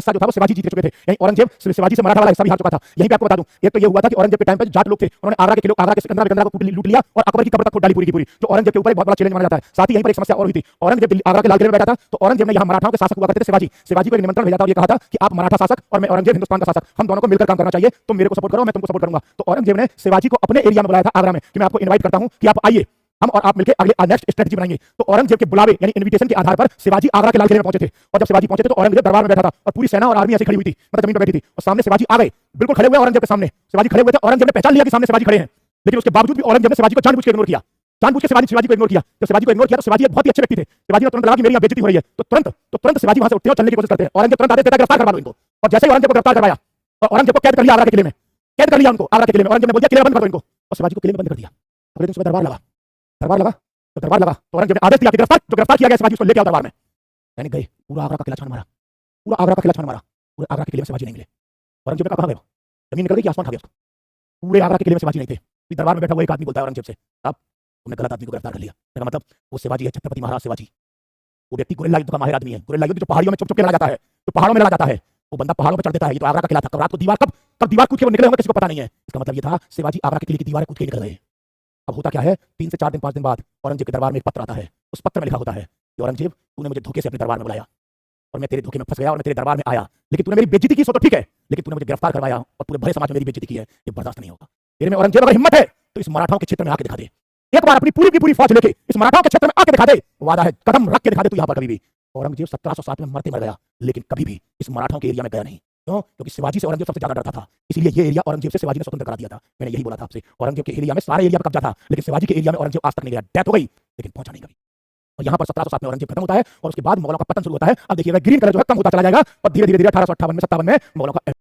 हिस्सा जो था वो शिवाजी जीत चुके थे। यहीं औरंगजेब शिवाजी से मराठा वाला हिस्सा भी हार चुका था। यहीं पे आपको बता दूं, एक तो ये हुआ था कि औरंगजेब के टाइम पे जाट लोग थे, उन्होंने आगरा के किले, आगरा के सिकंदरा को लूट लिया और अकबर की कब्र तक खोद डाली पूरी की पूरी, जो औरंगजेब के ऊपर एक बहुत बड़ा चैलेंज माना जाता है। साथ ही यहीं पर एक समस्या और हुई थी, औरंगजेब आगरा के लाल किले में बैठा था, तो औरंगजेब ने यहाँ मराठाओं के शासक हुआ करते थे शिवाजी को एक निमंत्रण भेजा था और ये कहा था कि आप मराठा शासक और मैं औरंगजेब हिंदुस्तान का शासक, हम दोनों को मिलकर काम करना चाहिए, तुम मेरे को सपोर्ट करो, मैं तुमको सपोर्ट करूंगा। तो औरंगजेब ने शिवाजी को अपने एरिया में बुलाया था आगरा में कि मैं आपको इनवाइट करता हूं कि आप आइए, हम और आप मिलकर अगले नेक्स्ट स्ट्रेटजी बनाएंगे। तो औरंगजेब के बुलावे यानी इनविटेशन के आधार पर शिवाजी आगरा के लाल किले में पहुंचे थे, और जब शिवाजी पहुंचे थे तो औरंगजेब दरबार में बैठा था और पूरी सेना और आर्मी ऐसे खड़ी हुई थी, मतलब जमीन पर बैठी थी, और सामने शिवाजी आ गए, बिल्कुल खड़े हुए औरंगजेब के सामने शिवाजी खड़े हुए थे। औरंगजेब ने पहचान लिया कि सामने शिवाजी खड़े हैं, लेकिन उसके बावजूद भी औरंगजेब ने शिवाजी को जानबूझ के इग्नोर किया, जानबूझ के शिवाजी को इग्नोर किया। जब शिवाजी को इग्नोर किया तो शिवाजी एक बहुत ही अच्छे व्यक्ति थे, शिवाजी ने तुरंत लगा कि मेरी बेइज्जती हो रही है, तो तुरंत शिवाजी वहां से उठते हैं और चलने की कोशिश करते हैं। औरंगजेब तुरंत आदेश देता है गिरफ्तार करवा लो इनको, और जैसे ही औरंगजेब को गिरफ्तार करवाया और औरंगजेब को कैद कर लिया आगरा के किले में, कैद कर लिया उनको आगरा के किले में। औरंगजेब ने बोल दिया किले बंद कर दो इनको, और शिवाजी को किले में बंद कर दिया। अगले दिन सुबह दरबार लगा तो औरंगजेब ने आदेश दिया कि गिरफ्तार किया गया शिवाजी, उसको लेके आओ दरबार में। यानी गए, पूरा आगरा का किला छान मारा, पूरा आगरा का किला छान मारा, पूरे आगरा के किले में शिवाजी नहीं मिले। औरंगजेब ने कहा गए, जमीन निकल गई कि आसमान खा गया उसको, पूरे आगरा के किले में शिवाजी नहीं थे। दरबार में बैठा हुआ एक आदमी बोलता है औरंगजेब से, अब तुमने गलत आदमी को गिरफ्तार कर लिया। मेरा मतलब वो शिवाजी है, छत्रपति महाराज शिवाजी, वो व्यक्ति गुरिल्ला युद्ध का माहिर आदमी है। गुरिल्ला युद्ध जो पहाड़ियों में चुप के लड़ा जाता है, जो पहाड़ों में लड़ा जाता है, वो बंदा पहाड़ों पर चढ़ देता है। ये तो आगरा का किला था, रात को दीवार कब दीवार कूद के वो निकले होंगे किसी को पता नहीं है। इसका मतलब ये था शिवाजी आगरा के किले की दीवार कूद के निकल गए। अब होता क्या है, 3 से 4 दिन 5 दिन बाद औरंगजेब के दरबार में एक पत्र आता है। उस पत्र में लिखा होता है कि औरंगजेब, तूने मुझे धोखे से अपने दरबार में बुलाया और मैं तेरे धोखे में फंस गया और मैं तेरे दरबार में आया, लेकिन तूने मेरी बेइज्जती की, सो तो ठीक है, लेकिन तूने मुझे गिरफ्तार करवाया और पूरे भरे समाज में मेरी बेइज्जती की है, ये बर्दाश्त नहीं होगा। तेरे में औरंगजेब अगर हिम्मत है तो इस मराठाओं के क्षेत्र में आके दिखा दे, एक बार अपनी पूरी की पूरी फौज लेके इस मराठाओं के क्षेत्र में आके दिखा दे, वादा है कदम रख के दिखा दे तू यहाँ पर कभी भी। औरंगजेब 1707 में मर गया, लेकिन कभी भी इस मराठाओं के एरिया में गया नहीं। क्यों? क्योंकि शिवाजी से औरंगजेब सबसे ज्यादा डरता था, इसलिए ये एरिया औरंगजेब से शिवाजी ने स्वतंत्र करा दिया था। मैंने यही बोला था आपसे, औरंगजेब के एरिया में सारे एरिया पर कब्जा था, लेकिन शिवाजी के एरिया में औरंगजेब आज तक नहीं गया। डेथ हो गई लेकिन पहुंचा नहीं कभी। और यहाँ पर 1707 में औरंगजेब खत्म होता है और उसके बाद मुगलों का पतन शुरू होता है। अब देखिएगा ग्रीन कलर जो है कम होता चला जाएगा और धीरे धीरे 1858 में 57 में मुगलों का